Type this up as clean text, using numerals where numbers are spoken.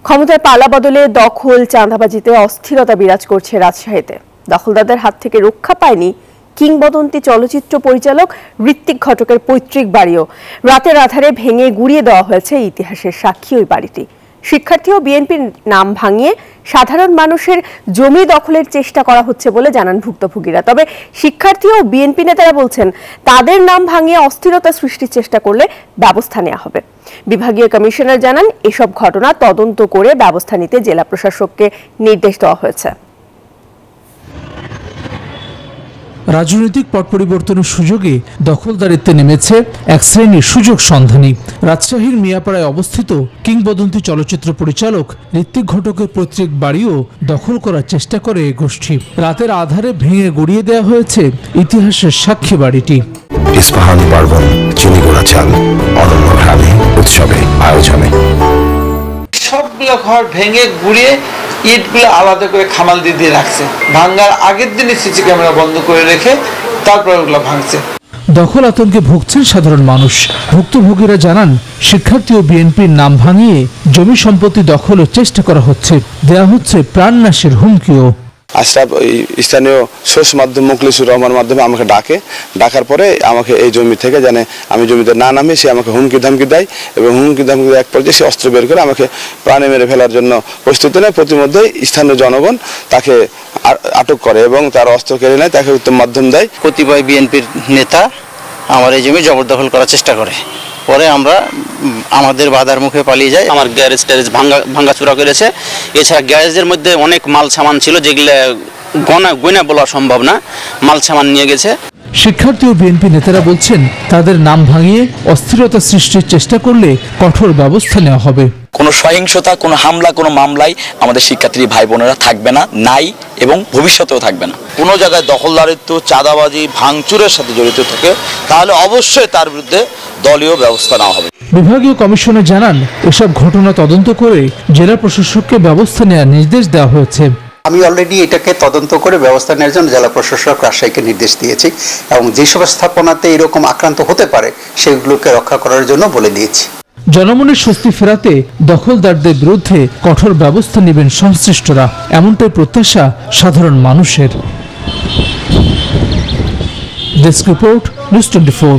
ক্ষমতায় পালা বদলে দখল চাঁদাবাজিতে অস্থিরতা বিরাজ করছে রাজশাহীতে। দখলদারদের হাত থেকে রক্ষা পায়নি কিংবদন্তি চলচ্চিত্র পরিচালক ঋত্বিক ঘটকের পৈতৃক বাড়িও। রাতের আধারে ভেঙে গুড়িয়ে দেওয়া হয়েছে ইতিহাসের সাক্ষী ওই বাড়িটি। শিক্ষার্থী ও বিএনপির নাম ভাঙিয়ে সাধারণ মানুষের জমি দখলের চেষ্টা করা হচ্ছে বলে জানান ভুক্তভোগীরা। তবে শিক্ষার্থী ও বিএনপি নেতারা বলছেন, তাদের নাম ভাঙিয়ে অস্থিরতা সৃষ্টির চেষ্টা করলে ব্যবস্থা নেওয়া হবে। বিভাগীয় কমিশনার জানান, এসব ঘটনা তদন্ত করে ব্যবস্থা নিতে জেলা প্রশাসককে নির্দেশ দেওয়া হয়েছে। রাজনৈতিক পট পরিবর্তনের সুযোগে দখলদারিত্বে নেমেছে এক শ্রেণীর সুযোগ সন্ধানী। রাজশাহীর মিয়াপাড়ায় অবস্থিত কিংবদন্তি চলচ্চিত্র পরিচালক ঋত্বিক ঘটকের পৈতৃক বাড়িও দখল করার চেষ্টা করে এই গোষ্ঠী। রাতের আধারে ভেঙে গুড়িয়ে দেওয়া হয়েছে ইতিহাসের সাক্ষী বাড়িটি। ইস্পাহানি পার্বণ, চিনিগুড়া চাল, অনন্য ভাবে উৎসবে আয়োজনে সবগুলো ঘর ভেঙে গুড়িয়ে ইটগুলো আলাদা করে খামাল দিয়ে রাখছে। ভাঙার আগের দিনই সিসি ক্যামেরা বন্ধ করে রেখে তারপর ওগুলো ভাঙছে। দখল আতঙ্কে ভুগছেন সাধারণ মানুষ। ভুক্তভোগীরা জানান, শিক্ষার্থী ও বিএনপির নাম ভাঙিয়ে জমি সম্পত্তি দখলের চেষ্টা করা হচ্ছে, দেয়া হচ্ছে প্রাণনাশের হুমকিও। আশরাফ স্থানীয় সোর্স মাধ্যম মুখলিসুর রহমান মাধ্যমে আমাকে ডাকার পরে আমাকে এই জমি থেকে জানে আমি জমিতে না নামে সে আমাকে হুমকি ধামকি দেয় এবং হুমকি ধামকি এক পর্যায়ে সে অস্ত্র বের করে আমাকে প্রাণে মেরে ফেলার জন্য প্রস্তুতি নেয়। প্রতিমধ্যেই স্থানীয় জনগণ তাকে আটক করে এবং তার অস্ত্র কেড়ে নেয়, তাকে উত্তম মাধ্যম দেয়। কতিপয় বিএনপির নেতা আমার এই জমি জবরদখল করার চেষ্টা করে, পরে আমরা আমাদের বাধার মুখে পালিয়ে যাই। আমার গ্যারেজ ট্যারেজ ভাঙ্গাচুরা করেছে। এছাড়া গ্যারেজের মধ্যে অনেক মাল সামান ছিল, যেগুলো গয়না বলা সম্ভব না, মাল সামান নিয়ে গেছে। শিক্ষার্থী ও বিএনপি নেতারা বলছেন, তাদের নাম ভাঙিয়ে অস্থিরতা সৃষ্টির চেষ্টা করলে কঠোর ব্যবস্থা নেওয়া হবে। কোনো সহিংসতা, কোনো হামলা, কোনো মামলায় আমাদের শিক্ষার্থী ভাই বোনেরা থাকবে না, নাই এবং ভবিষ্যতেও থাকবে না। কোনো জায়গায় দখলদারিত্ব, চাঁদাবাজি, ভাঙচুরের সাথে জড়িত থাকে তাহলে অবশ্যই তার বিরুদ্ধে দলীয় ব্যবস্থা নেওয়া হবে। বিভাগীয় কমিশনার জানান, এসব ঘটনা তদন্ত করে জেলা প্রশাসককে ব্যবস্থা নেওয়ার নির্দেশ দেওয়া হয়েছে। আমি অলরেডি এটাকে তদন্ত করে ব্যবস্থা নেওয়ার জন্য জেলা প্রশাসক রাজশাহীকে নির্দেশ দিয়েছি এবং যেসব স্থাপনাতে এরকম আক্রান্ত হতে পারে সেগুলোকে রক্ষা করার জন্য বলে দিয়েছি। জনমনের স্বস্তি ফেরাতে দখলদারদের বিরুদ্ধে কঠোর ব্যবস্থা নেবেন সংশ্লিষ্টরা, এমনটাই প্রত্যাশা সাধারণ মানুষের। Desk report, news 24।